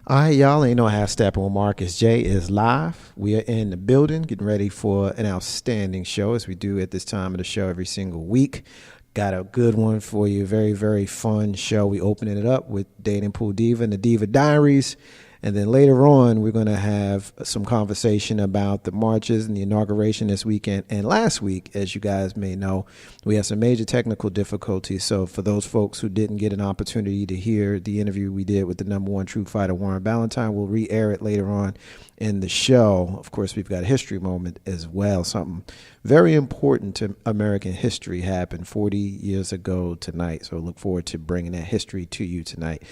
All right, y'all. Ain't no half stepping with Marcus J is live. We are in the building, getting ready for an outstanding show as we do at this time of the show every single week. Got a good one for you. Very, very fun show. We opening it up with Dating Pool Diva and the Diva Diaries. And then later on, we're going to have some conversation about the marches and the inauguration this weekend. And last week, as you guys may know, we had some major technical difficulties. So for those folks who didn't get an opportunity to hear the interview we did with the number one true fighter, Warren Ballantyne, we'll re-air it later on in the show. Of course, we've got a history moment as well. Something very important to American history happened 40 years ago tonight. So look forward to bringing that history to you tonight.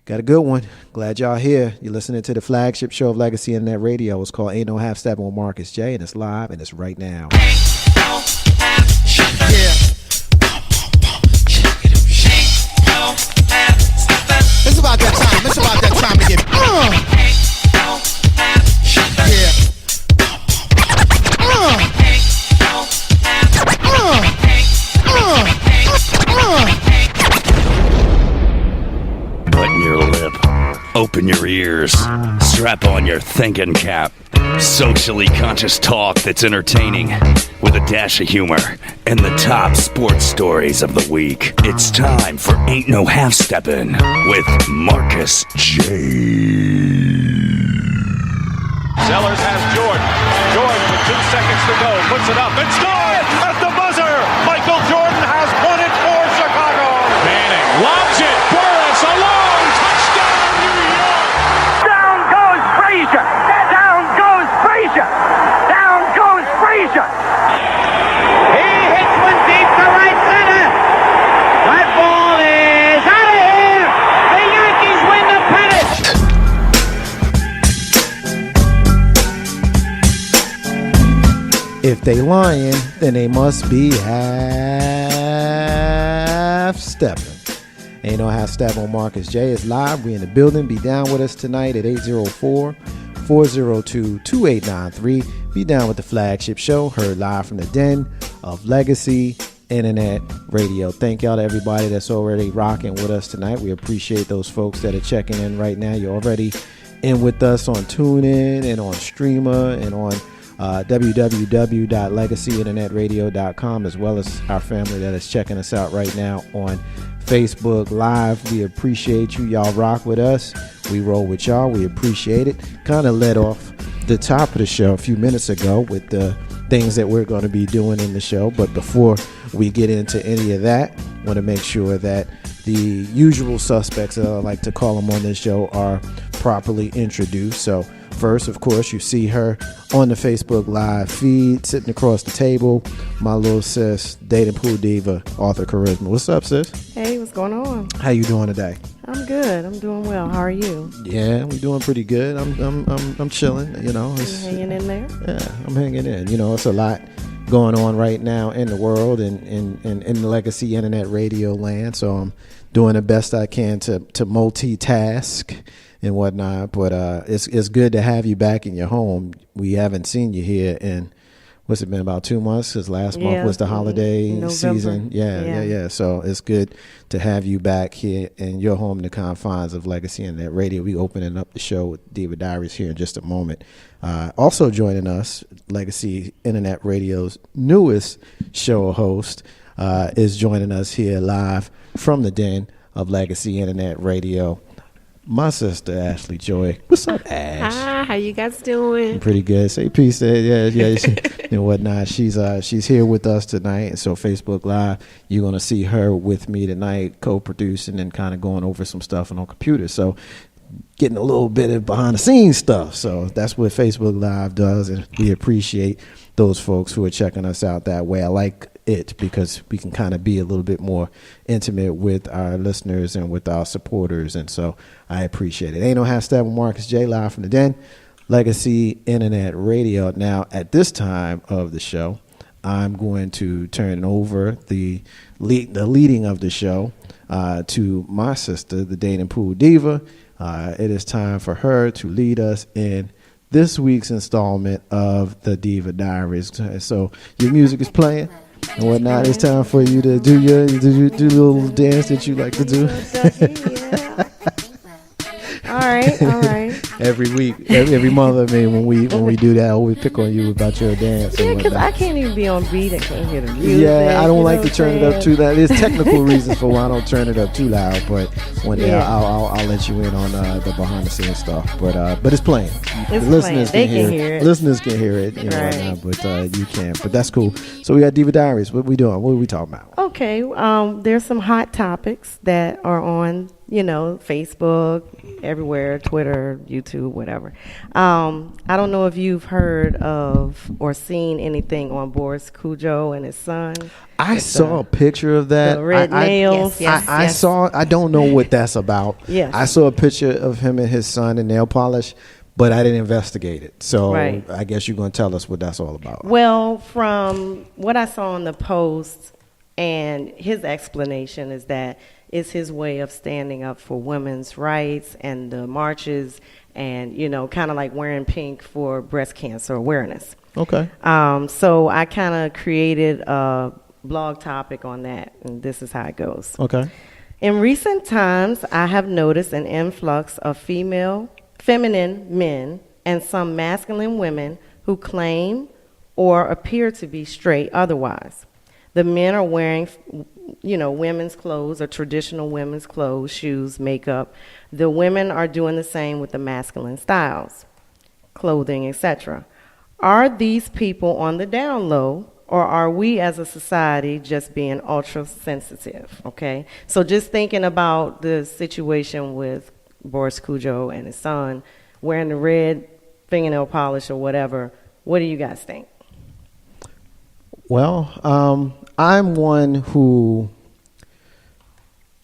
Got a good one. Glad y'all here. You're listening to the flagship show of Legacy Internet Radio. It's called Ain't No Half Stepping with Marcus J, and it's live, and it's right now. It's about that time. It's about that time to get Button your lip, open your ears, strap on your thinking cap. Socially conscious talk that's entertaining with a dash of humor and the top sports stories of the week. It's time for Ain't No Half Steppin' with Marcus J. Sellers has Jordan. Jordan with 2 seconds to go. Puts it up and scores at the buzzer. Michael Jordan has won it for Chicago. Manning lobs it. Boris alone. Touchdown, New York. Down goes Frazier. Down goes Frazier. Down goes Frazier. He hits one deep to right center. That ball is out of here. The Yankees win the pennant. If they lying, then they must be half stepping. Ain't no half step on Marcus J is live. We in the building. Be down with us tonight at 804-402-2893. Be down with the flagship show, heard live from the den of Legacy Internet Radio. Thank y'all to everybody that's already rocking with us tonight. We appreciate those folks that are checking in right now. You're already in with us on TuneIn and on Streamer and on www.legacyinternetradio.com, as well as our family that is checking us out right now on Facebook Live. We appreciate you. Y'all rock with us. We roll with y'all. We appreciate it. Kind of led off the top of the show a few minutes ago with the things that we're going to be doing in the show. But before we get into any of that, I want to make sure that the usual suspects, that I like to call them on this show, are properly introduced. So first, of course, you see her on the Facebook Live feed, sitting across the table, my little sis, Dating Pool Diva, Author Charisma. What's up, sis? Hey, what's going on? How you doing today? I'm good. I'm doing well. How are you? Yeah, we're doing pretty good. I'm chilling. You know, You hanging in there? Yeah, I'm hanging in. You know, it's a lot going on right now in the world and in the Legacy Internet Radio land. So I'm doing the best I can to multitask and whatnot, but it's good to have you back in your home. We haven't seen you here in, what's it been, about 2 months? Because last month was the holiday November. season. Yeah. So it's good to have you back here in your home in the confines of Legacy Internet Radio. We opening up the show with Diva Diaries here in just a moment. Also joining us, Legacy Internet Radio's newest show host is joining us here live from the den of Legacy Internet Radio. My sister, Ashley Joy. What's up, Ash? Hi, how you guys doing? Pretty good. Say peace. Yeah, and whatnot. She's here with us tonight. And so Facebook Live, you're going to see her with me tonight, co-producing and kind of going over some stuff on computer. So getting a little bit of behind the scenes stuff. So that's what Facebook Live does. And we appreciate those folks who are checking us out that way. I like it because we can kind of be a little bit more intimate with our listeners and with our supporters, and so I appreciate it. Ain't no half step with Marcus J, live from the den, Legacy Internet Radio. Now at this time of the show, I'm going to turn over the leading of the show to my sister, the Dating Pool Diva. It is time for her to lead us in this week's installment of the Diva Diaries. So your music is playing and whatnot. It's time for you to do your little dance that you like to do. All right, all right. Every week, every month. I mean, when we do that, I always pick on you about your dance. Yeah, and because whatnot. I can't even be on beat. I can't hear the music. Yeah, I don't you like know to what turn I'm it up saying? too loud. There's technical reasons for why I don't turn it up too loud, but one day Yeah. I'll let you in on the behind the scenes stuff. But it's playing. It's The listeners playing. They can can hear hear it. it. Listeners can hear it, you know, Right. whatnot, but you can't. But that's cool. So we got Diva Diaries. What we doing? What are we talking about? Okay, there's some hot topics that are on, Facebook, everywhere, Twitter, YouTube, whatever. I don't know if you've heard of or seen anything on Boris Kodjoe and his son. I saw a picture of that. The red nails. I saw. I don't know what that's about. Yes. I saw a picture of him and his son in nail polish, but I didn't investigate it. So Right. I guess you're going to tell us what that's all about. Well, from what I saw on the post, and his explanation is that it's his way of standing up for women's rights and the marches and, kind of like wearing pink for breast cancer awareness. Okay. So I kind of created a blog topic on that, and this is how it goes. Okay. In recent times, I have noticed an influx of feminine men and some masculine women who claim or appear to be straight otherwise. The men are wearing, women's clothes or traditional women's clothes, shoes, makeup. The women are doing the same with the masculine styles, clothing, etc. Are these people on the down low, or are we as a society just being ultra sensitive? Okay, so just thinking about the situation with Boris Kodjoe and his son wearing the red fingernail polish or whatever, what do you guys think? Well, I'm one who.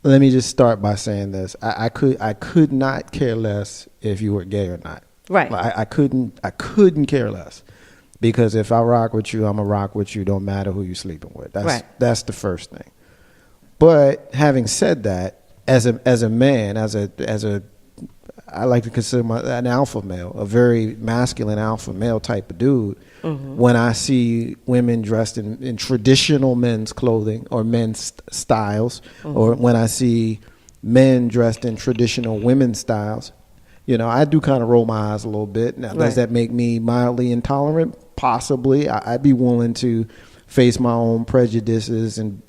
Let me just start by saying this: I could not care less if you were gay or not. Right. I couldn't care less, because if I rock with you, I'm gonna rock with you. Don't matter who you're sleeping with. That's the first thing. But having said that, as a man, I like to consider an alpha male, a very masculine alpha male type of dude. Mm-hmm. When I see women dressed in traditional men's clothing or men's styles, mm-hmm. or when I see men dressed in traditional women's styles, I do kind of roll my eyes a little bit. Now, does that make me mildly intolerant? Possibly. I'd be willing to face my own prejudices and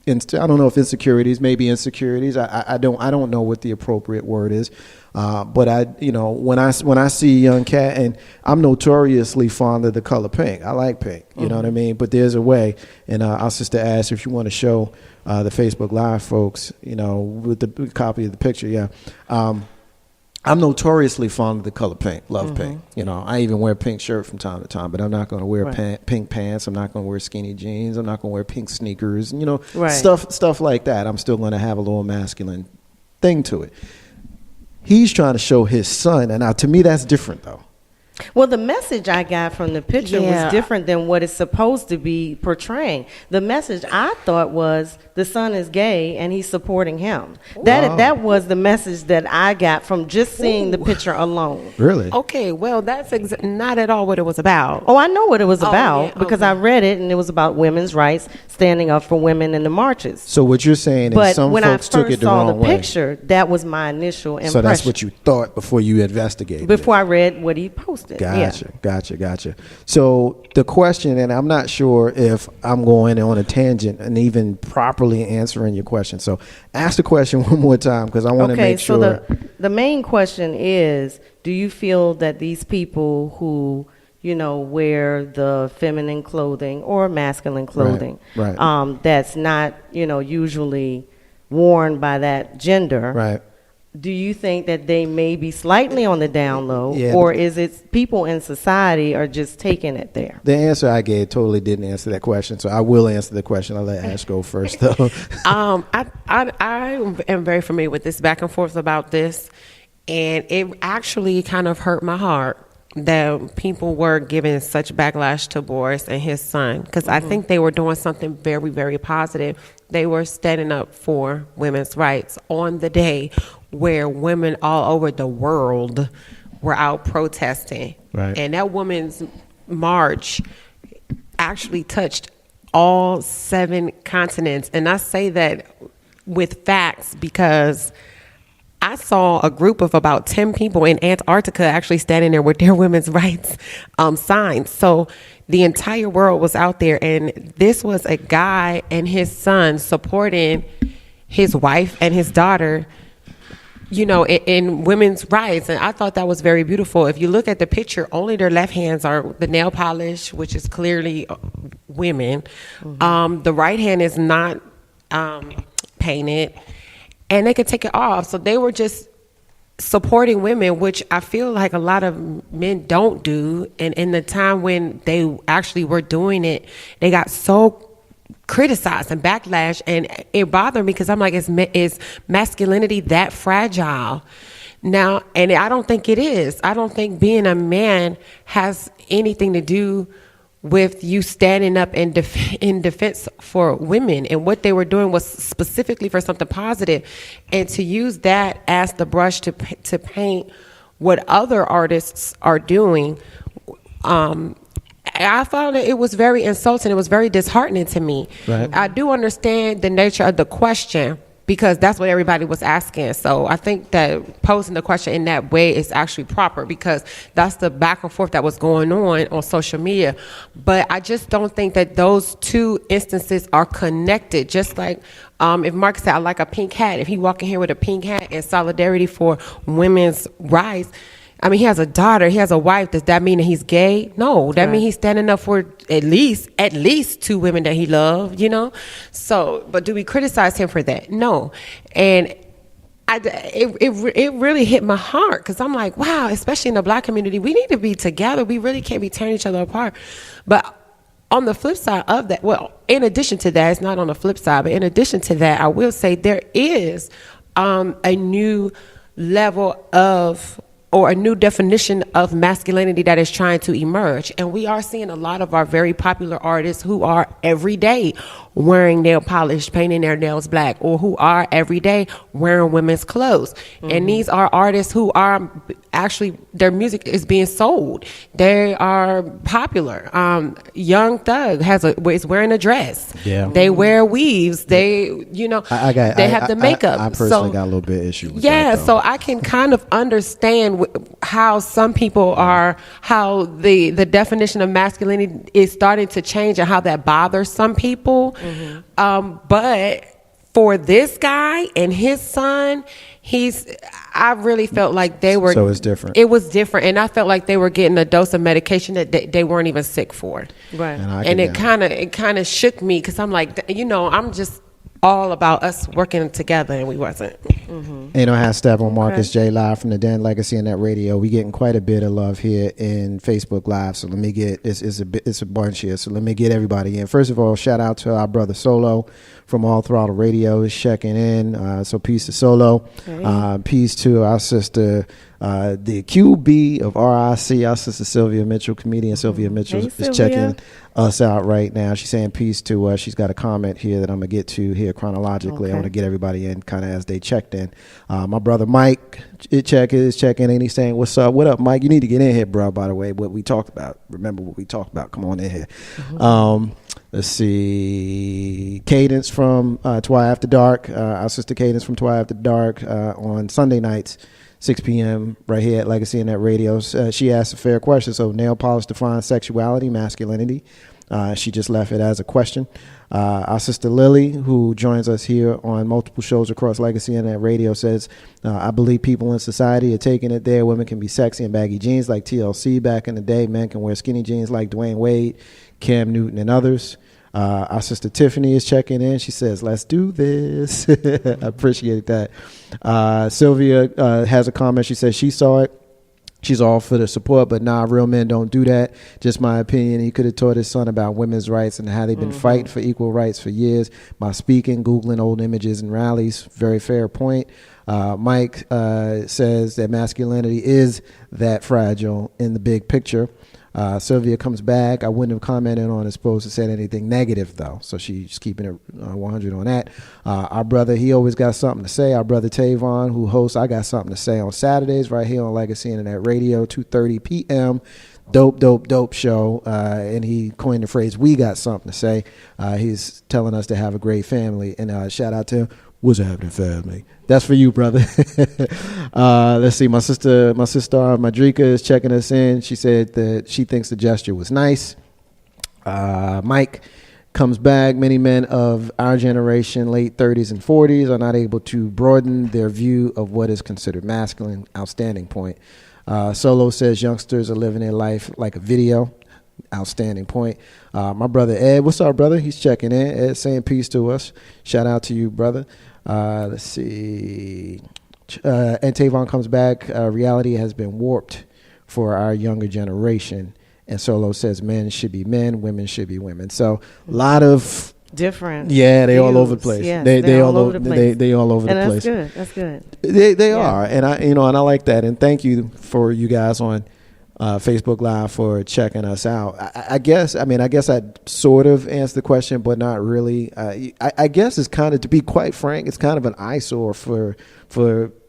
I don't know if insecurities, maybe insecurities. I don't know what the appropriate word is. But when I see a young cat, and I'm notoriously fond of the color pink. I like pink. You know what I mean? But there's a way, and our sister asked if you want to show the Facebook Live folks, with the copy of the picture. Yeah. I'm notoriously fond of the color pink. Love pink. I even wear a pink shirt from time to time, but I'm not going to wear pink pants. I'm not going to wear skinny jeans. I'm not going to wear pink sneakers. Stuff like that. I'm still going to have a little masculine thing to it. He's trying to show his son, and now to me that's different though. Well, the message I got from the picture was different than what it's supposed to be portraying. The message I thought was the son is gay and he's supporting him. That was the message that I got from just seeing the picture alone. Really? Okay, well, that's not at all what it was about. Oh, I know what it was about because okay. I read it, and it was about women's rights, standing up for women in the marches. So what you're saying is some when folks took it the wrong way. But when I first saw the picture, that was my initial impression. So that's what you thought before you investigated. Before I read what he posted. Gotcha. So the question, and I'm not sure if I'm going on a tangent and even properly answering your question. So ask the question one more time, because I want to make sure. So the main question is, do you feel that these people who, wear the feminine clothing or masculine clothing, right. That's not, usually worn by that gender, right. Do you think that they may be slightly on the down low, or is it people in society are just taking it there? The answer I gave totally didn't answer that question, so I will answer the question. I'll let Ash go first, though. I am very familiar with this back and forth about this, and it actually kind of hurt my heart that people were giving such backlash to Boris and his son, because I think they were doing something very, very positive. They were standing up for women's rights on the day where women all over the world were out protesting. Right. And that women's march actually touched all 7 continents. And I say that with facts because I saw a group of about 10 people in Antarctica actually standing there with their women's rights signs. So the entire world was out there, and this was a guy and his son supporting his wife and his daughter, you know, in women's rights. And I thought that was very beautiful. If you look at the picture, only their left hands are the nail polish, which is clearly women. The right hand is not painted, and they could take it off. So they were just supporting women, which I feel like a lot of men don't do. And in the time when they actually were doing it, they got so criticized and backlash, and it bothered me because I'm like, is masculinity that fragile now? And I don't think it is. I don't think being a man has anything to do with you standing up in defense for women. And what they were doing was specifically for something positive, and to use that as the brush to paint what other artists are doing, I found that it was very insulting. It was very disheartening to me. Right. I do understand the nature of the question, because that's what everybody was asking. So I think that posing the question in that way is actually proper, because that's the back and forth that was going on social media. But I just don't think that those two instances are connected. Just like if Mark said, I like a pink hat, if he walk in here with a pink hat in solidarity for women's rights, I mean, he has a daughter, he has a wife. Does that mean that he's gay? No, that means he's standing up for at least two women that he loved, you know? So, but do we criticize him for that? No. And it really hit my heart, because I'm like, wow, especially in the Black community, we need to be together. We really can't be tearing each other apart. But on the flip side of that, well, in addition to that, it's not on the flip side, but in addition to that, I will say there is a new level of, or a new definition of masculinity that is trying to emerge. And we are seeing a lot of our very popular artists who are every day wearing nail polish, painting their nails black, or who are every day wearing women's clothes. And these are artists who are actually, their music is being sold. They are popular. Young Thug is wearing a dress. Yeah. They wear weaves. They, you know, they have the makeup. I personally got a little bit of issue with that. Yeah, so I can kind of understand how some people are, how the definition of masculinity is starting to change, and how that bothers some people. But for this guy and his son, I really felt like they were. So it's different. It was different, and I felt like they were getting a dose of medication that they weren't even sick for. Right. And it kind of shook me, because I'm like, you know, I'm just all about us working together, and we wasn't. Ain't no hashtag on Marcus J live from the Den Legacy Internet Radio. We getting quite a bit of love here in Facebook Live. So let me get it's a bunch here. So let me get everybody in. First of all, shout out to our brother Solo from All Throttle Radio is checking in. So peace to Solo. Peace to our sister, the QB of RIC, our sister Sylvia Mitchell, comedian Sylvia Mitchell is checking us out right now. She's saying peace to us. She's got a comment here that I'm going to get to here chronologically. I want to get everybody in kind of as they checked in. My brother Mike is checking in, and he's saying, what's up? What up, Mike? You need to get in here, bro, by the way, what we talked about. Remember what we talked about. Come on in here. Let's see. Cadence from Twi After Dark. Our sister Cadence from Twi After Dark on Sunday nights, 6 p.m. right here at Legacy Internet Radio. She asked a fair question. So nail polish defines sexuality, masculinity. She just left it as a question. Our sister Lily, who joins us here on multiple shows across Legacy Internet Radio, says, I believe people in society are taking it there. Women can be sexy in baggy jeans like TLC back in the day. Men can wear skinny jeans like Dwayne Wade, Cam Newton, and others. Our sister Tiffany is checking in. She says, let's do this. I appreciate that. Sylvia has a comment. She says she saw it. She's all for the support, but real men don't do that. Just my opinion. He could have taught his son about women's rights and how they've been fighting for equal rights for years by speaking, Googling old images and rallies. Very fair point. Mike says that masculinity is that fragile in the big picture. Sylvia comes back. I wouldn't have commented on his post or said anything negative, though. So she's keeping it 100 on that. Our brother, he always got something to say. Our brother Tavon, who hosts I Got Something to Say on Saturdays right here on Legacy Internet Radio, 2:30 p.m. Dope show. And he coined the phrase, we got something to say. He's telling us to have a great family. And shout out to What's happening, family? That's for you, brother. Let's see. My sister Madrika is checking us in. She said that she thinks the gesture was nice. Mike comes back. Many men of our generation, late 30s and 40s, are not able to broaden their view of what is considered masculine. Outstanding point. Solo says youngsters are living their life like a video. Outstanding point. My brother Ed, what's up, brother? He's checking in. Ed saying peace to us. Shout out to you, brother. Let's see. And Tavon comes back. Reality has been warped for our younger generation. And Solo says men should be men, women should be women. So a lot of different. Yeah, they views. all over the place. Yes, they all over the place. They all over the and place. That's good. They are, and I like that. And thank you for you guys on Facebook Live for checking us out. I guess I sort of answered the question, but not really. I guess it's kind of, to be quite frank, it's kind of an eyesore for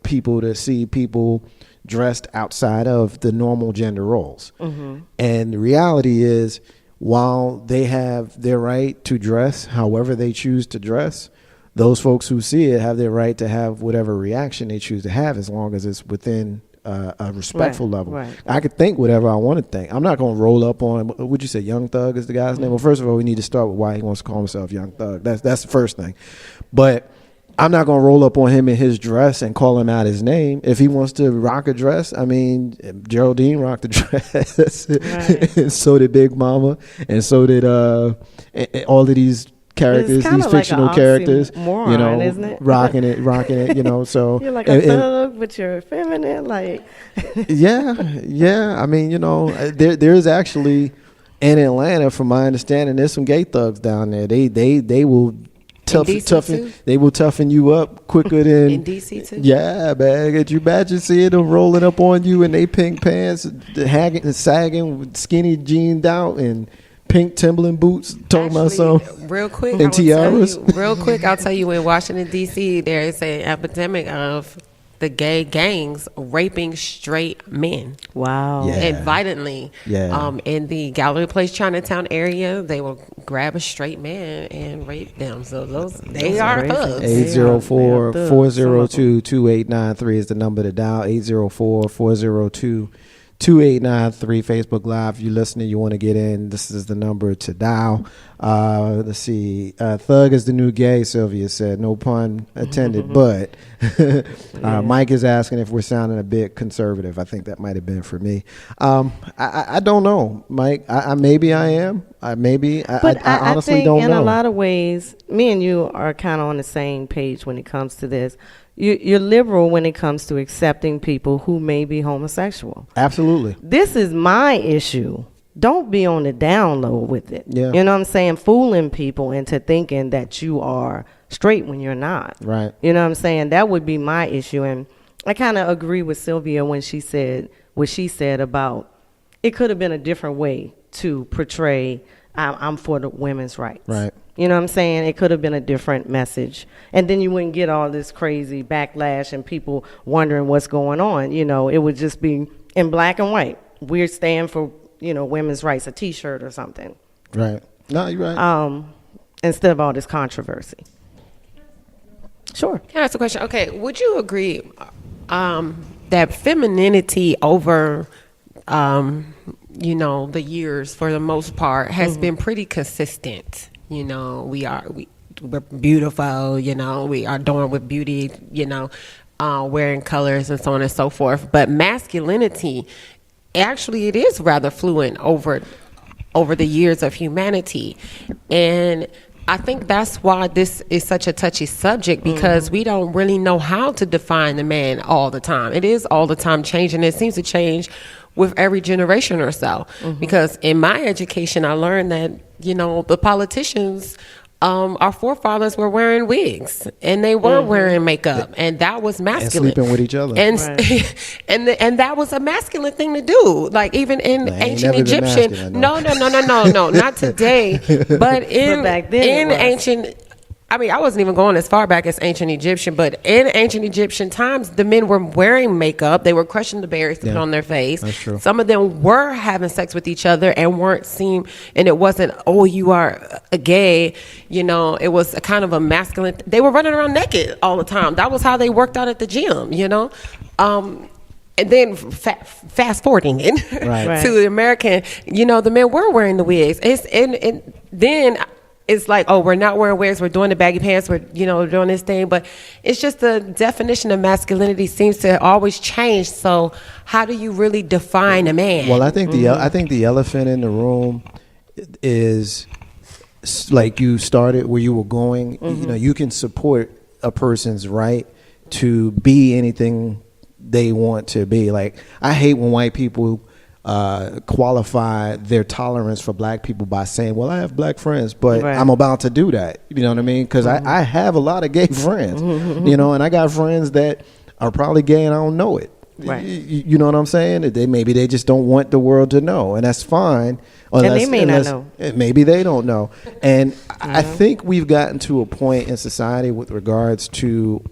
people to see people dressed outside of the normal gender roles. Mm-hmm. And the reality is, while they have their right to dress however they choose to dress, those folks who see it have their right to have whatever reaction they choose to have, as long as it's within a respectful level. Right. I could think whatever I want to think. I'm not going to roll up on, would you say Young Thug is the guy's name? Well, first of all, we need to start with why he wants to call himself Young Thug. That's the first thing. But I'm not going to roll up on him in his dress and call him out his name. If he wants to rock a dress, I mean, Geraldine rocked a dress. Right. And so did Big Mama. And so did all of these characters, these fictional characters, isn't it? rocking it, so you're like a thug, but you're feminine, like. yeah. I mean, there's actually in Atlanta, from my understanding, there's some gay thugs down there. They will toughen you up quicker than in DC too. Yeah, man. Could you imagine seeing them rolling up on you in they pink pants, sagging, skinny jeaned out, and pink Timberland boots, talking about some real quick and tiaras. I'll tell you, in Washington D.C., there is an epidemic of the gay gangs raping straight men. Wow. Yeah. And violently. Yeah. In the Gallery Place Chinatown area, they will grab a straight man and rape them. So they are thugs. 804-402-2893 is the number to dial. 804-402-2893 Facebook Live. If you're listening, you want to get in, this is the number to dial. Let's see. Thug is the new gay, Sylvia said. No pun intended, but Mike is asking if we're sounding a bit conservative. I think that might have been for me. I don't know, Mike. Maybe I am. I honestly think don't know. In a lot of ways, me and you are kind of on the same page when it comes to this. You're liberal when it comes to accepting people who may be homosexual. Absolutely. This is my issue. Don't be on the down low with it. Yeah. You know what I'm saying? Fooling people into thinking that you are straight when you're not. Right. You know what I'm saying? That would be my issue. And I kind of agree with Sylvia when she said what she said about it could have been a different way to portray I'm for the women's rights. Right. You know what I'm saying? It could have been a different message. And then you wouldn't get all this crazy backlash and people wondering what's going on. It would just be in black and white. We're staying for, women's rights, a T-shirt or something. Right. No, you're right. Instead of all this controversy. Sure. Can I ask a question? Okay, would you agree that femininity over the years, for the most part, has been pretty consistent? We're beautiful, we are adorned with beauty, wearing colors and so on and so forth. But masculinity, actually, it is rather fluent over the years of humanity. And I think that's why this is such a touchy subject, because we don't really know how to define the man all the time. It is all the time changing. It seems to change with every generation or so. Because in my education, I learned that, the politicians, our forefathers were wearing wigs and they were wearing makeup, and that was masculine. And sleeping with each other. And and that was a masculine thing to do. Like even in ancient Egyptian. No, not today. But in back then ancient I mean, I wasn't even going as far back as ancient Egyptian, but in ancient Egyptian times, the men were wearing makeup. They were crushing the berries to put on their face. That's true. Some of them were having sex with each other and weren't seen, and it wasn't, oh, you are a gay. You know, it was a kind of a masculine. They were running around naked all the time. That was how they worked out at the gym, you know. And then fast forwarding it to the American, you know, the men were wearing the wigs. And then it's like, oh, we're not wearing wigs, we're doing the baggy pants, we're, you know, doing this thing. But it's just the definition of masculinity seems to always change. So how do you really define a man? Well, I think the elephant in the room is, like you started where you were going. You know, you can support a person's right to be anything they want to be. Like, I hate when white people qualify their tolerance for black people by saying, well, I have black friends, but I'm about to do that. You know what I mean? Because I have a lot of gay friends, you know, and I got friends that are probably gay and I don't know it. You know what I'm saying? Maybe they just don't want the world to know, and that's fine. And they may not know. Maybe they don't know. And I think we've gotten to a point in society with regards to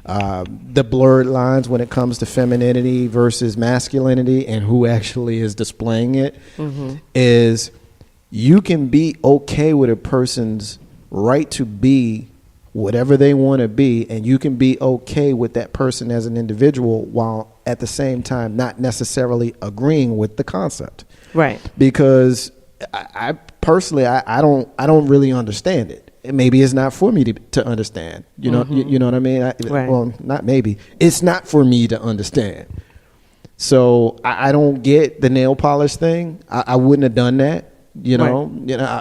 the blurred lines when it comes to femininity versus masculinity and who actually is displaying it, is you can be okay with a person's right to be whatever they want to be, and you can be okay with that person as an individual while at the same time not necessarily agreeing with the concept. Right. Because I personally, I don't really understand it. Maybe it's not for me to understand. You know, you know what I mean? Well, not maybe. It's not for me to understand. So I don't get the nail polish thing. I wouldn't have done that. You know,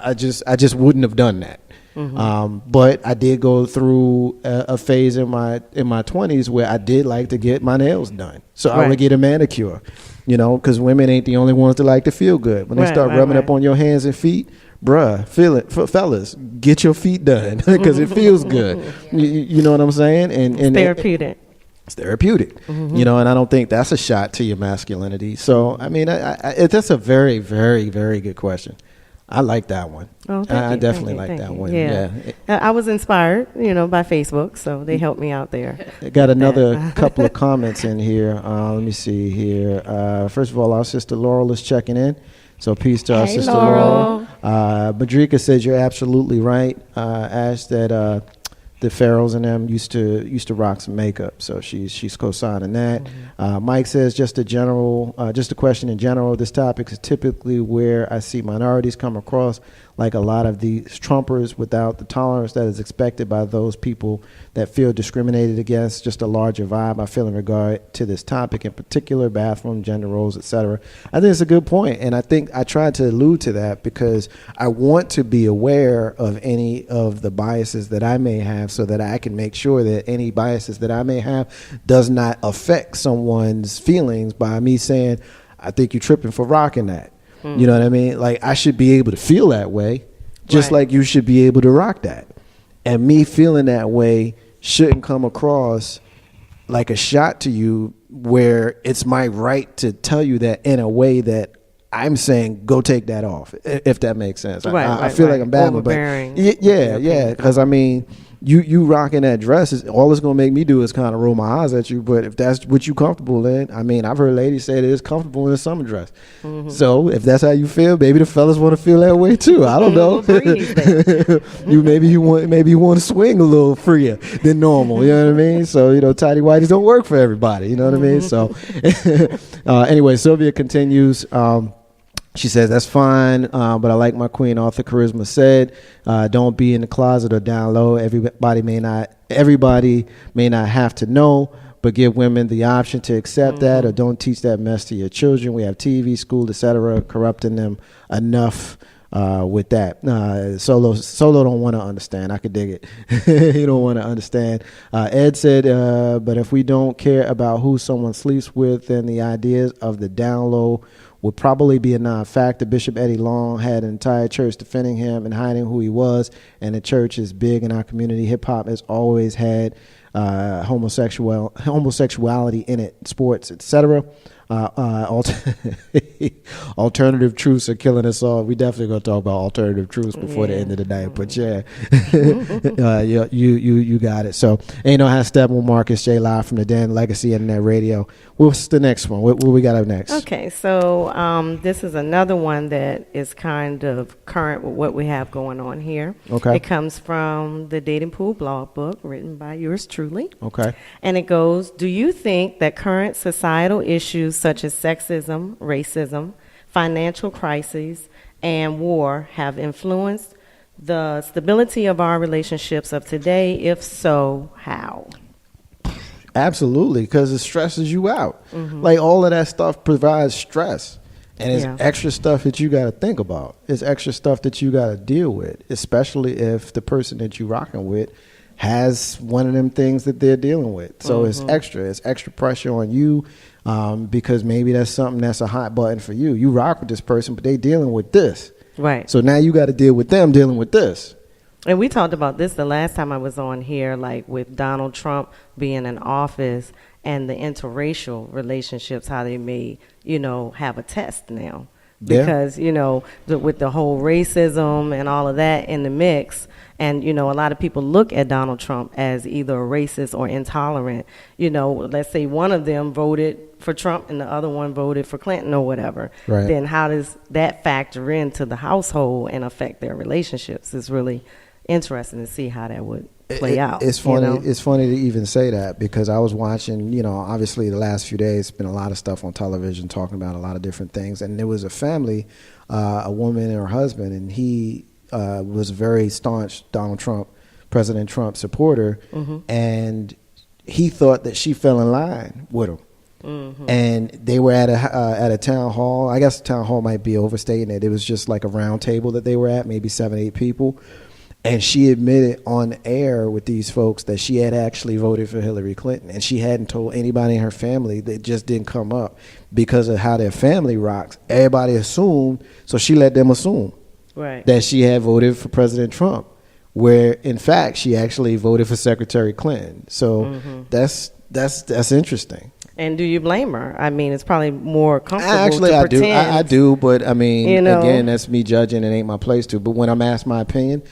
I just wouldn't have done that. But I did go through a phase in my 20s where I did like to get my nails done. So I would get a manicure. You know, because women ain't the only ones that like to feel good. When they start rubbing up on your hands and feet, bruh, feel it. Fellas, get your feet done because it feels good. You know what I'm saying? And it's therapeutic. It's therapeutic. You know, and I don't think that's a shot to your masculinity. So, I mean, that's a very, very, very good question. I like that one. Oh, I definitely like that one. Yeah. I was inspired, you know, by Facebook, so they helped me out there. I got another couple of comments in here. Let me see here. First of all, our sister Laurel is checking in. So peace to our sister Laurel. Madrika says you're absolutely right. Ash, that the Pharaohs and them used to rock some makeup, so she's co-signing that. Mike says just a question in general. This topic is typically where I see minorities come across like a lot of these Trumpers without the tolerance that is expected by those people that feel discriminated against. Just a larger vibe I feel in regard to this topic in particular, bathroom, gender roles, etc. I think it's a good point, and I think I tried to allude to that because I want to be aware of any of the biases that I may have so that I can make sure that any biases that I may have does not affect someone's feelings by me saying, I think you're tripping for rocking that. You know what I mean? Like, I should be able to feel that way, just like you should be able to rock that. And me feeling that way shouldn't come across like a shot to you where it's my right to tell you that in a way that I'm saying, go take that off, if that makes sense. I feel like I'm babbling, but yeah, because I mean, you rocking that dress is all it's gonna make me do is kind of roll my eyes at you. But if that's what you comfortable in, I mean, I've heard ladies say that it's comfortable in a summer dress. So if that's how you feel, maybe the fellas want to feel that way too. I don't know. maybe you want to swing a little freer than normal. You know what I mean? So, you know, tidy whities don't work for everybody. You know what I mean? So anyway, Sylvia continues. She says, that's fine, but I like my queen, Arthur Charisma said, don't be in the closet or down low. Everybody may not have to know, but give women the option to accept that, or don't teach that mess to your children. We have TV, school, etc., corrupting them enough with that. Solo don't want to understand. I could dig it. He don't want to understand. Ed said, but if we don't care about who someone sleeps with, then the ideas of the down low would probably be a non-factor. Bishop Eddie Long had an entire church defending him and hiding who he was, and the church is big in our community. Hip-hop has always had homosexuality in it, sports, etc. Alternative truths are killing us all. We definitely gonna talk about alternative truths before the end of the night. But you got it. So ain't no how step with Marcus J live from the Den, Legacy Internet Radio. What's the next one? What we got up next? Okay, so this is another one that is kind of current with what we have going on here. Okay. It comes from the Dating Pool blog book written by yours truly. Okay. And it goes, do you think that current societal issues such as sexism, racism, financial crises, and war have influenced the stability of our relationships of today? If so, how? Absolutely, because it stresses you out. Mm-hmm. Like all of that stuff provides stress. And it's Yeah. extra stuff that you got to think about. It's extra stuff that you got to deal with, especially if the person that you're rocking with has one of them things that they're dealing with. So it's extra. It's extra pressure on you because maybe that's something that's a hot button for you. You rock with this person, but they dealing with this. Right. So now you got to deal with them dealing with this. And we talked about this the last time I was on here, like with Donald Trump being in office and the interracial relationships, how they may, have a test now. Yeah. Because, with the whole racism and all of that in the mix, and, a lot of people look at Donald Trump as either a racist or intolerant. Let's say one of them voted for Trump and the other one voted for Clinton or whatever. Right. Then how does that factor into the household and affect their relationships? It's really interesting to see how that would play out. It's funny. It's funny to even say that because I was watching. Obviously the last few days, been a lot of stuff on television talking about a lot of different things. And there was a family, a woman and her husband, and he was a very staunch President Trump supporter, and he thought that she fell in line with him. And they were at a town hall. I guess the town hall might be overstating it. It was just like a round table that they were at, maybe 7-8 people. And she admitted on air with these folks that she had actually voted for Hillary Clinton, and she hadn't told anybody in her family. That just didn't come up because of how their family rocks. Everybody assumed, so she let them assume that she had voted for President Trump, where in fact she actually voted for Secretary Clinton. So that's interesting. And do you blame her? I mean, it's probably more comfortable Actually, to I pretend. do. I do, but I mean, again, that's me judging. It ain't my place to. But when I'm asked my opinion,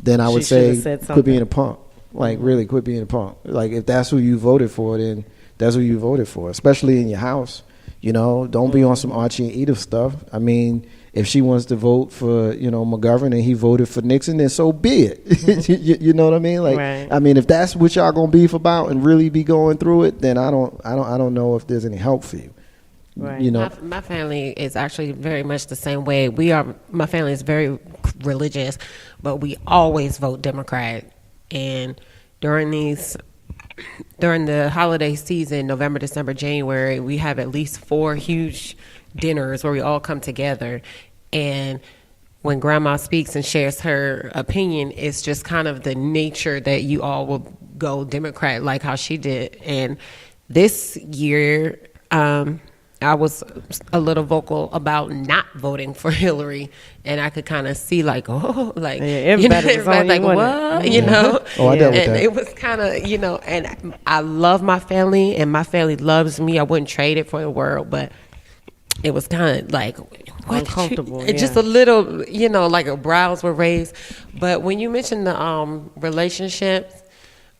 then I would say, quit being a punk. Like, really, quit being a punk. Like, if that's who you voted for, then that's who you voted for, especially in your house. Don't be on some Archie and Edith stuff. I mean, if she wants to vote for, McGovern and he voted for Nixon, then so be it. you know what I mean? Like, I mean, if that's what y'all gonna beef about and really be going through it, then I don't know if there's any help for you. Right. My family is actually very much the same way. My family is very religious, but we always vote Democrat. And during the holiday season, November, December, January, we have at least 4 huge dinners where we all come together. And when Grandma speaks and shares her opinion, it's just kind of the nature that you all will go Democrat like how she did. And this year, I was a little vocal about not voting for Hillary, and I could kind of see like, everybody's like, what, Oh, I dealt with and that. it was kind of, and I love my family, and my family loves me. I wouldn't trade it for the world, but it was kind of like uncomfortable. Just a little, like brows were raised. But when you mentioned the relationships,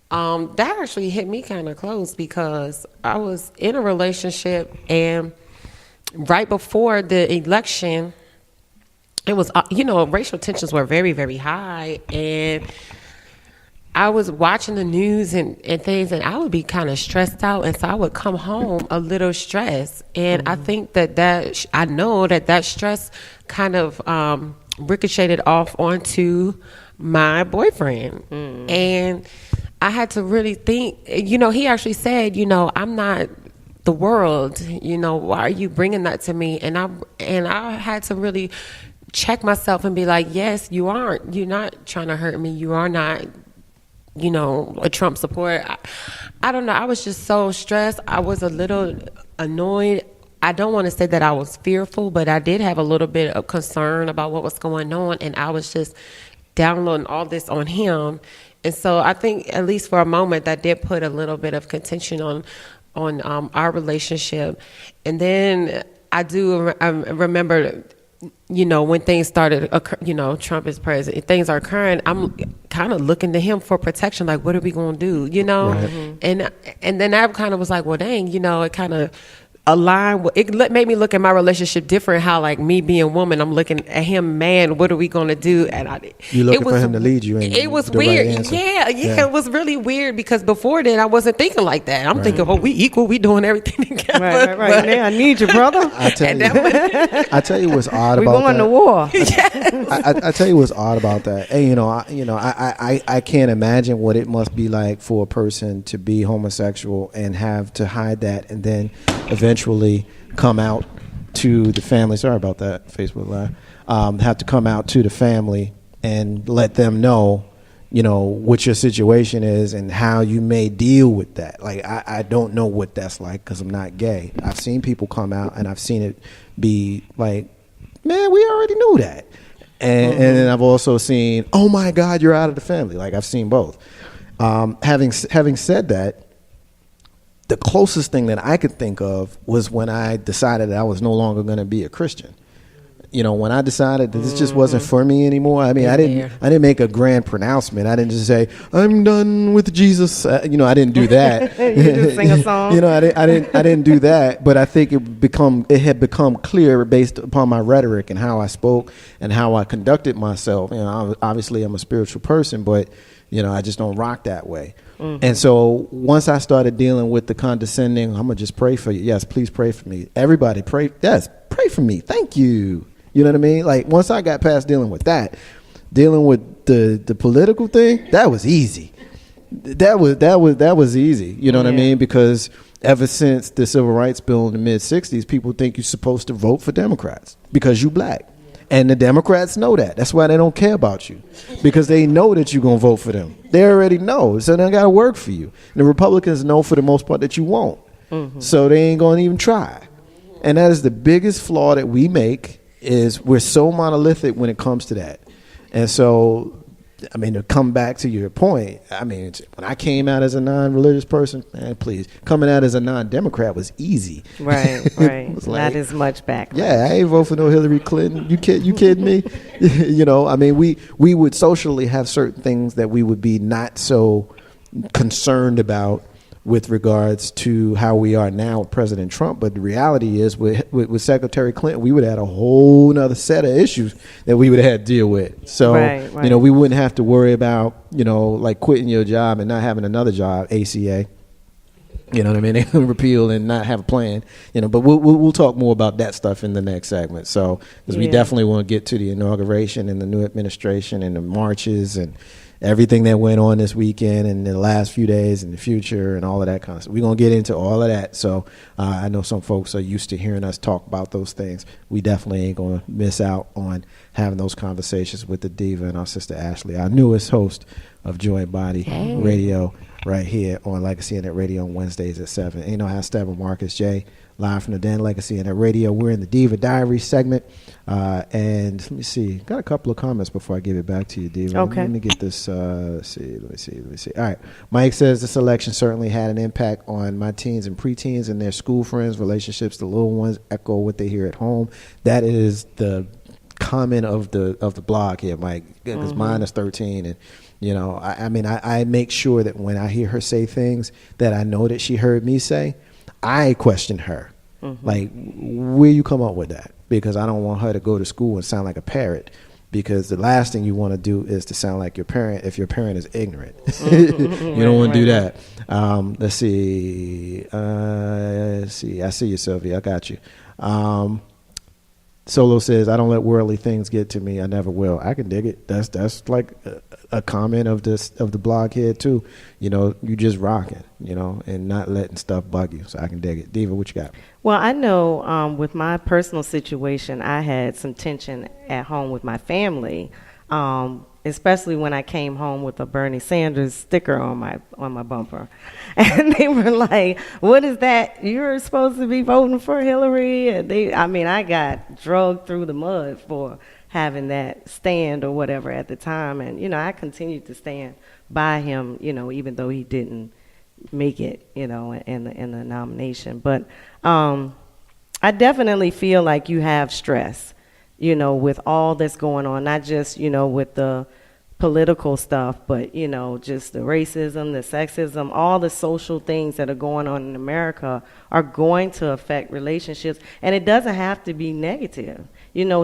that actually hit me kind of close because I was in a relationship, and right before the election, it was, racial tensions were very, very high, and I was watching the news and things, and I would be kind of stressed out, and so I would come home a little stressed. And I think I know that stress kind of ricocheted off onto my boyfriend. And I had to really think, he actually said, I'm not the world, why are you bringing that to me? And I had to really check myself and be like, yes, you're not trying to hurt me. You are not, a Trump supporter. I don't know. I was just so stressed. I was a little annoyed. I don't want to say that I was fearful, but I did have a little bit of concern about what was going on. And I was just downloading all this on him. And so I think, at least for a moment, that did put a little bit of contention on our relationship. And then I remember, when things started, Trump is president, things are occurring, I'm kind of looking to him for protection. Like, what are we going to do, Right. And then I kind of was like, well, dang, it kind of aligned with, it made me look at my relationship different, how like me being a woman, I'm looking at him, man, what are we going to do? And you looking for him to lead you. It was weird. Right, yeah, it was really weird because before then I wasn't thinking like that. I'm thinking, we equal, we doing everything together. Right. Now I need you, brother. I tell you what's odd about that. We going to war. I tell you what's odd about that. And I can't imagine what it must be like for a person to be homosexual and have to hide that, and then eventually come out to the family. Sorry about that, Facebook Live. Have to come out to the family and let them know, what your situation is and how you may deal with that. Like, I don't know what that's like because I'm not gay. I've seen people come out and I've seen it be like, man, we already knew that. And then I've also seen, oh my God, you're out of the family. Like, I've seen both. Having said that, the closest thing that I could think of was when I decided that I was no longer going to be a Christian. When I decided that this just wasn't for me anymore. I mean, I didn't make a grand pronouncement. I didn't just say I'm done with Jesus. I didn't do that. You just sing a song. I didn't do that. But I think it had become clear based upon my rhetoric and how I spoke and how I conducted myself. Obviously I'm a spiritual person, but I just don't rock that way. Mm-hmm. And so once I started dealing with the condescending, I'm gonna just pray for you. Yes, please pray for me. Everybody pray. Yes, pray for me. Thank you. You know what I mean? Like, once I got past dealing with that, dealing with the political thing, that was easy. That was easy. You know what I mean? Because ever since the Civil Rights Bill in the mid '60s, people think you're supposed to vote for Democrats because you black. And the Democrats know that. That's why they don't care about you, because they know that you're going to vote for them. They already know. So they got to work for you. And the Republicans know for the most part that you won't. Mm-hmm. So they ain't going to even try. And that is the biggest flaw that we make, is we're so monolithic when it comes to that. And so, I mean, to come back to your point, I mean, when I came out as a non-religious person, man, please, coming out as a non-Democrat was easy. Right. Not as much back. Yeah, I ain't vote for no Hillary Clinton. You kidding me? I mean, we would socially have certain things that we would be not so concerned about with regards to how we are now with President Trump. But the reality is with Secretary Clinton, we would have had a whole nother set of issues that we would have had to deal with. So, right. We wouldn't have to worry about, like quitting your job and not having another job, ACA. You know what I mean? They can repeal and not have a plan, but we'll talk more about that stuff in the next segment. So, because we definitely want to get to the inauguration and the new administration and the marches and everything that went on this weekend and the last few days and the future and all of that kind of stuff. We're going to get into all of that. So I know some folks are used to hearing us talk about those things. We definitely ain't going to miss out on having those conversations with the Diva and our sister Ashley, our newest host of Joint Body Radio, right here on Legacy Internet Radio on Wednesdays at 7. And how Stephen Marcus J, live from the Den, Legacy Internet Radio. We're in the Diva Diaries segment. And let me see. Got a couple of comments before I give it back to you, Diva. Okay. Let me get this. Let me see. All right. Mike says this election certainly had an impact on my teens and preteens and their school friends, relationships. The little ones echo what they hear at home. That is the comment of the blog here, Mike, because mine is 13. And I make sure that when I hear her say things that I know that she heard me say, I question her. Like, where you come up with that? Because I don't want her to go to school and sound like a parrot, because the last thing you want to do is to sound like your parent if your parent is ignorant. You don't want to do that. Let's see. I see you, Sylvia. I got you. Solo says, I don't let worldly things get to me. I never will. I can dig it. That's like a comment of the blog here too. You just rocking, and not letting stuff bug you. So I can dig it. Diva, what you got? Well, I know with my personal situation, I had some tension at home with my family, especially when I came home with a Bernie Sanders sticker on my bumper. And they were like, what is that? You're supposed to be voting for Hillary? And I got drugged through the mud for having that stand or whatever at the time. And, I continued to stand by him, even though he didn't make it, in the nomination. But I definitely feel like you have stress, with all that's going on, not just, with the political stuff, but, just the racism, the sexism, all the social things that are going on in America are going to affect relationships. And it doesn't have to be negative.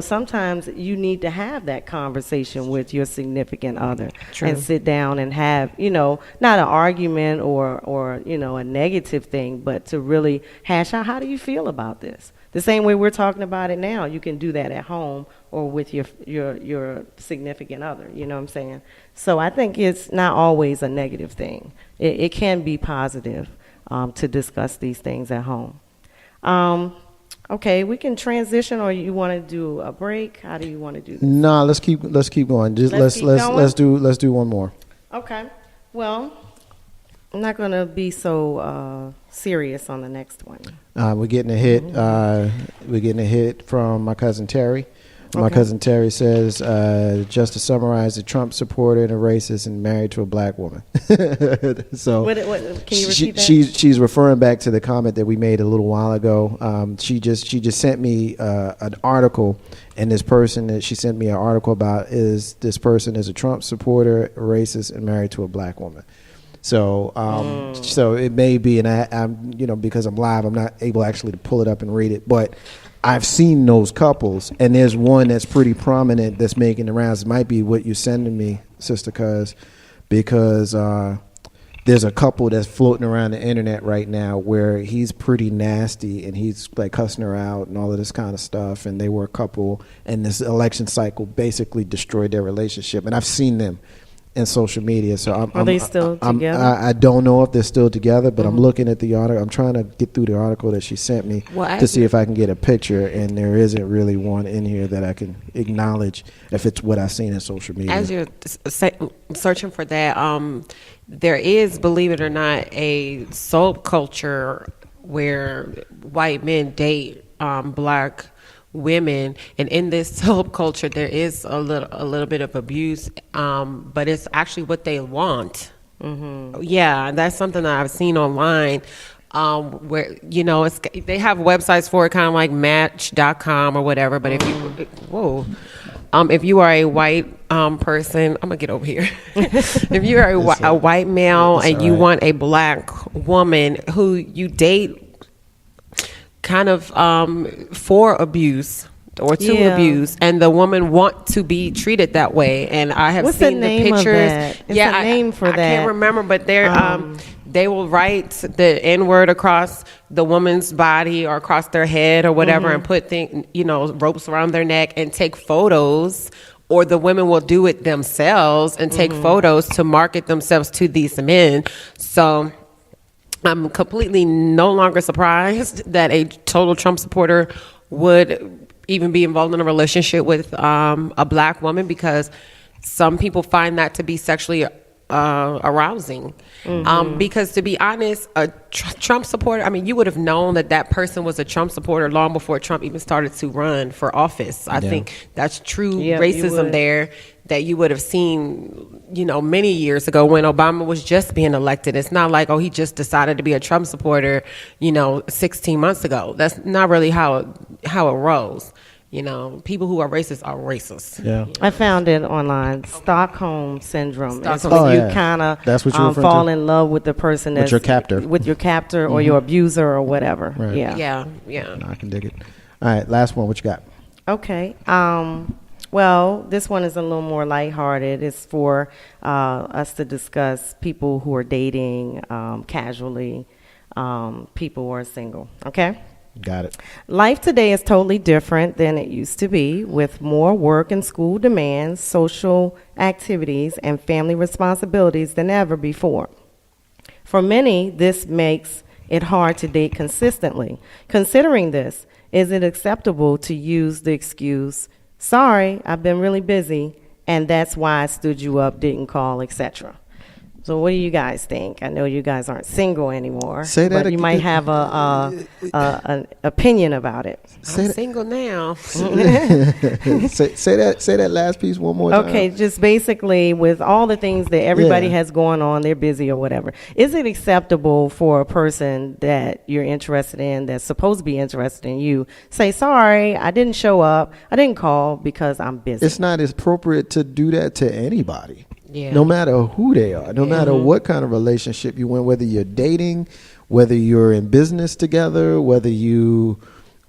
Sometimes you need to have that conversation with your significant other. True. And sit down and have, not an argument or a negative thing, but to really hash out, how do you feel about this? The same way we're talking about it now, you can do that at home or with your significant other, you know what I'm saying? So I think it's not always a negative thing. It can be positive to discuss these things at home. Okay, we can transition, or you want to do a break? How do you want to do this? No, let's keep going. Just let's do one more. Okay. Well, I'm not going to be so serious on the next one. We're getting a hit. We're getting a hit from my cousin Terry. My cousin Terry says, just to summarize, a Trump supporter and a racist and married to a black woman. So can you repeat that? She's referring back to the comment that we made a little while ago. She just sent me an article, and this person that she sent me an article about is this person is a Trump supporter, a racist, and married to a black woman. So, so it may be, and I'm because I'm live, I'm not able actually to pull it up and read it, but I've seen those couples, and there's one that's pretty prominent that's making the rounds. It might be what you're sending me, Sister Cuz, because there's a couple that's floating around the internet right now where he's pretty nasty and he's like cussing her out and all of this kind of stuff. And they were a couple, and this election cycle basically destroyed their relationship. And I've seen them in social media. So are they still together? I don't know if they're still together, but I'm looking at the article. I'm trying to get through the article that she sent me to see if I can get a picture, and there isn't really one in here that I can acknowledge if it's what I've seen in social media. As you're searching for that, there is, believe it or not, a soap culture where white men date black women, and in this soap culture there is a little bit of abuse, but it's actually what they want. Yeah, that's something that I've seen online, where they have websites for it, kind of like Match.com or whatever. But if you are a white person, I'm gonna get over here. If you are a white male and you want a black woman who you date kind of for abuse or to abuse, and the woman want to be treated that way. And I have seen the pictures. Of that? It's a name for that. I can't remember, but they will write the N-word across the woman's body or across their head or whatever, and put ropes around their neck and take photos. Or the women will do it themselves and take photos to market themselves to these men. So I'm completely no longer surprised that a total Trump supporter would even be involved in a relationship with a black woman, because some people find that to be sexually arousing. Because to be honest, a Trump supporter, you would have known that person was a Trump supporter long before Trump even started to run for office. I think that's true racism there that you would have seen, many years ago when Obama was just being elected. It's not like, he just decided to be a Trump supporter, 16 months ago. That's not really how it rolls. People who are racist are racist. Yeah, I found it online. Stockholm syndrome. It's when you kind of fall in love with the person that's with your captor, or your abuser or whatever. Right. Yeah. No, I can dig it. All right, last one. What you got? Okay. Well, this one is a little more lighthearted. It's for us to discuss people who are dating casually, people who are single. Okay? Got it. Life today is totally different than it used to be, with more work and school demands, social activities, and family responsibilities than ever before. For many, this makes it hard to date consistently. Considering this, is it acceptable to use the excuse, "Sorry, I've been really busy, and that's why I stood you up, didn't call," etc.? So what do you guys think? I know you guys aren't single anymore. Say that but you might have an opinion about it. I'm single now. say that last piece one more time. Okay, just basically with all the things that everybody has going on, they're busy or whatever. Is it acceptable for a person that you're interested in, that's supposed to be interested in you, say, sorry, I didn't show up, I didn't call because I'm busy? It's not appropriate to do that to anybody. Yeah. No matter who they are, no matter what kind of relationship you in, whether you're dating, whether you're in business together, whether you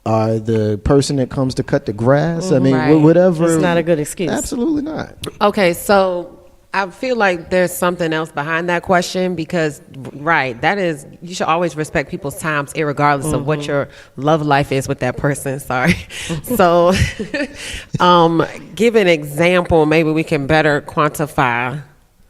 are the person that comes to cut the grass. I mean, whatever. It's not a good excuse. Absolutely not. Okay, so I feel like there's something else behind that question because, that is, you should always respect people's times irregardless of what your love life is with that person. Sorry. So, give an example, maybe we can better quantify.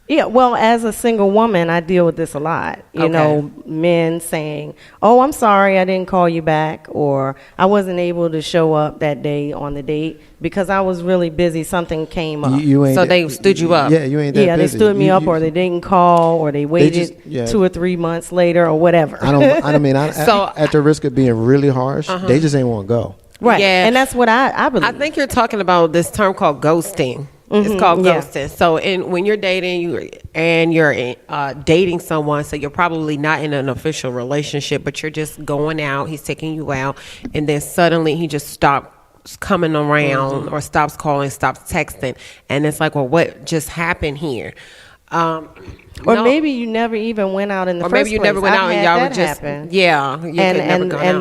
Yeah, well, as a single woman, I deal with this a lot. You know, men saying, oh, I'm sorry I didn't call you back, or I wasn't able to show up that day on the date because I was really busy. Something came up. So they stood you up. Yeah, you ain't that busy. They stood me up, or they didn't call, or they waited 2 or 3 months later, or whatever. I mean, at the risk of being really harsh, they just ain't want to go. Right, Yeah. and that's what I believe. I think you're talking about this term called ghosting. It's called ghosting. So when you're dating, you're dating someone, so you're probably not in an official relationship, but you're just going out, he's taking you out, and then suddenly he just stops coming around or stops calling, stops texting. And it's like, well, what just happened here? Maybe you never even went out in the first place. Or maybe you never went out and y'all were just, and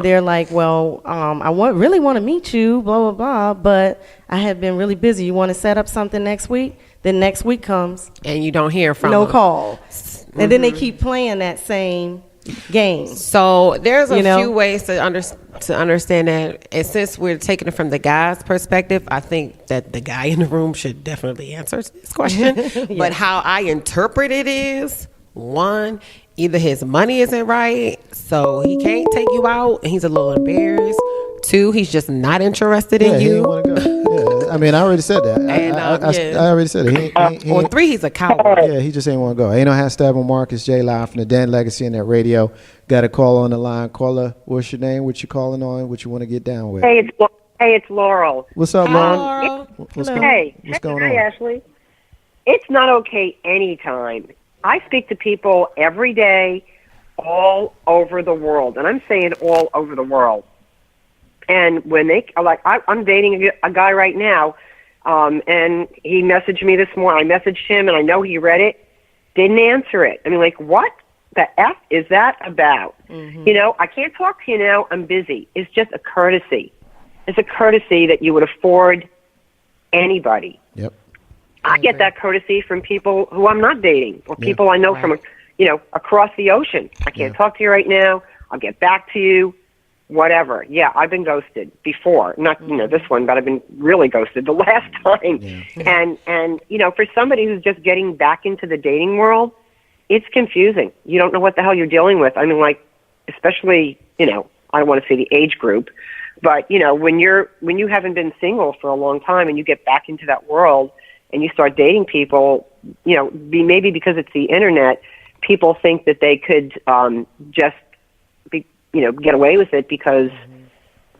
they're like, well, I really want to meet you, blah, blah, blah, but I have been really busy. You want to set up something next week? Then next week comes. And you don't hear from no them. call. And then they keep playing that same game. So there's a few ways to understand that. And since we're taking it from the guy's perspective, I think that the guy in the room should definitely answer this question. But how I interpret it is, one, either his money isn't right, so he can't take you out, and he's a little embarrassed. Two, he's just not interested in He you. didn't want to go. I mean, I already said that. And, I already said it. Or three, he's a coward. Yeah, he just ain't want to go. Ain't no hashtag on Marcus J live from the Dan Legacy Internet Radio. Got a call on the line. Caller, what's your name? What you calling on? What you want to get down with? Hey, it's Laurel. What's up, Hi, Laurel? What's going on? Hi, Ashley. It's not okay anytime. I speak to people every day, all over the world, and I'm saying all over the world. And when they like, I'm dating a guy right now, and he messaged me this morning. I messaged him, and I know he read it, didn't answer it. I mean, like, what the F is that about? You know, I can't talk to you now. I'm busy. It's just a courtesy. It's a courtesy that you would afford anybody. Yep. I get that courtesy from people who I'm not dating, or people I know from, across the ocean. I can't talk to you right now. I'll get back to you. Whatever. Yeah, I've been ghosted before. Not, this one, but I've been really ghosted the last time. Yeah. And for somebody who's just getting back into the dating world, it's confusing. You don't know what the hell you're dealing with. I mean, like, especially, I don't want to say the age group, but, when you haven't been single for a long time and you get back into that world and you start dating people, maybe because it's the internet, people think that they could just get away with it because,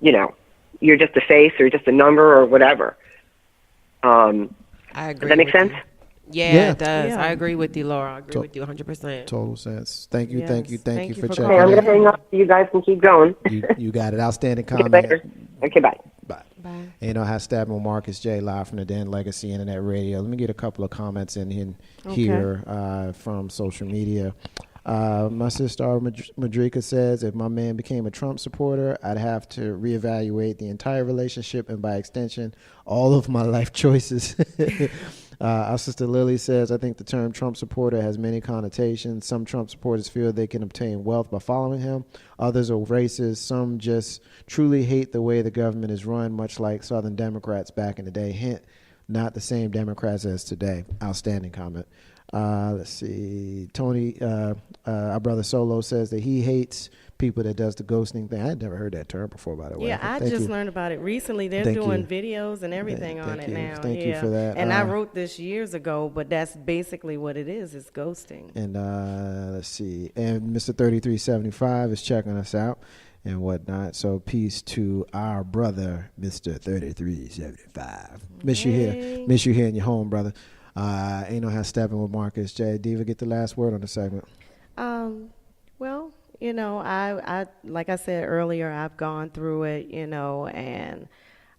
you're just a face or just a number or whatever. I agree. Does that make sense? Yeah, it does. Yeah. I agree with you, Laura. I agree with you 100%. Total sense. Thank you for checking in. I'm going to hang up so you guys can keep going. You got it. Outstanding comment. Okay, bye. Bye. Hashtag on Marcus J live from the Dan Legacy Internet Radio. Let me get a couple of comments in here from social media. My sister Madrika says, if my man became a Trump supporter, I'd have to reevaluate the entire relationship and by extension, all of my life choices. Our sister Lily says, I think the term Trump supporter has many connotations. Some Trump supporters feel they can obtain wealth by following him. Others are racist. Some just truly hate the way the government is run, much like Southern Democrats back in the day. Hint, not the same Democrats as today. Outstanding comment. Let's see. Tony, our brother Solo says that he hates people that does the ghosting thing. I had never heard that term before, by the way. Yeah, I just learned about it recently. They're doing videos and everything on it now. Thank you for that. And I wrote this years ago, but that's basically what it is. It's ghosting. And let's see. And Mr. 3375 is checking us out and whatnot. So peace to our brother, Mr. 3375. Miss you here. Miss you here in your home, brother. Ain't no how stepping with Marcus J. Diva, get the last word on the segment. Well, you know, I like I said earlier, I've gone through it, you know, and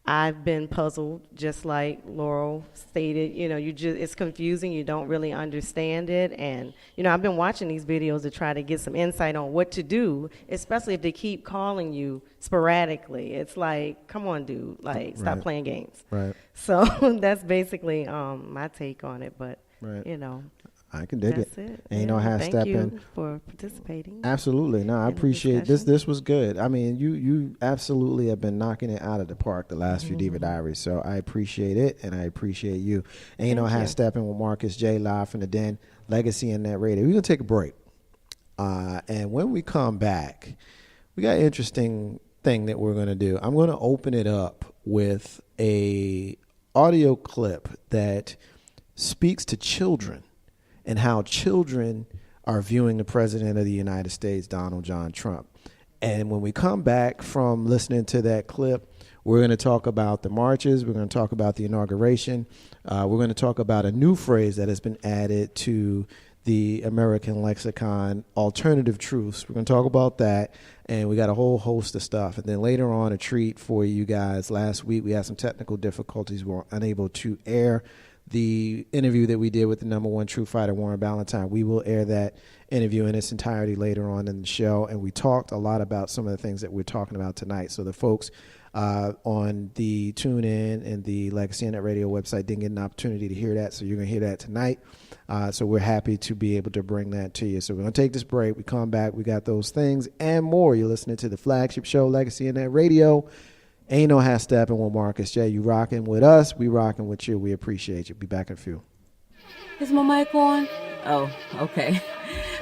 I've been puzzled, just like Laurel stated. You know, it's confusing. You don't really understand it. And, you know, I've been watching these videos to try to get some insight on what to do, especially if they keep calling you sporadically. It's like, come on, dude, like, stop playing games. Right. So that's basically my take on it. But, you know. I can dig That's it. it. And you know how to step in. Thank you for participating. Absolutely. No, I appreciate this. This was good. I mean, you absolutely have been knocking it out of the park the last few Diva Diaries. So I appreciate it, and I appreciate you. And you know how to step in with Marcus J. live from the Den, Legacy in that radio. We're going to take a break. And when we come back, we got an interesting thing that we're going to do. I'm going to open it up with a audio clip that speaks to children and how children are viewing the President of the United States, Donald John Trump. And when we come back from listening to that clip, we're going to talk about the marches. We're going to talk about the inauguration. We're going to talk about a new phrase that has been added to the American lexicon, alternative truths. We're going to talk about that, and we got a whole host of stuff. And then later on, a treat for you guys. Last week, we had some technical difficulties. We were unable to air the interview that we did with the #1 true fighter, Warren Ballentine. We will air that interview in its entirety later on in the show, and we talked a lot about some of the things that we're talking about tonight. So the folks on the TuneIn and the Legacy Internet Radio website didn't get an opportunity to hear that, so you're going to hear that tonight. So we're happy to be able to bring that to you. So we're going to take this break. We come back. We got those things and more. You're listening to the flagship show, Legacy Internet Radio. Ain't no half stepping with Marcus J. You rocking with us. We rocking with you. We appreciate you. Be back in a few. Is my mic on? Oh, okay.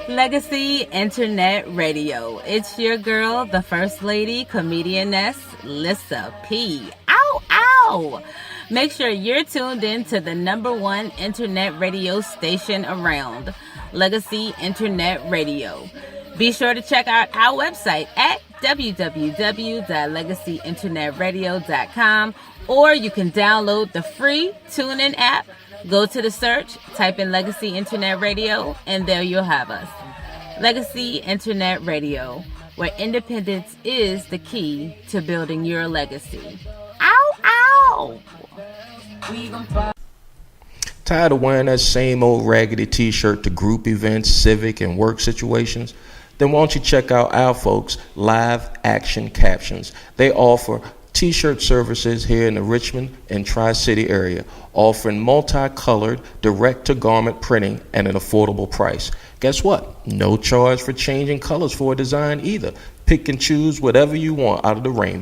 Legacy Internet Radio. It's your girl, the First Lady, comedianess, Lissa P. Ow, ow! Make sure you're tuned in to the #1 internet radio station around, Legacy Internet Radio. Be sure to check out our website at www.legacyinternetradio.com, or you can download the free TuneIn app. Go to the search, type in Legacy Internet Radio, and there you'll have us. Legacy Internet Radio, where independence is the key to building your legacy. Ow, ow! Tired of wearing that same old raggedy t-shirt to group events, civic, and work situations? Then why don't you check out our folks, Live Action Captions. They offer t-shirt services here in the Richmond and Tri-City area, offering multicolored, direct-to-garment printing at an affordable price. Guess what? No charge for changing colors for a design either. Pick and choose whatever you want out of the rainbow.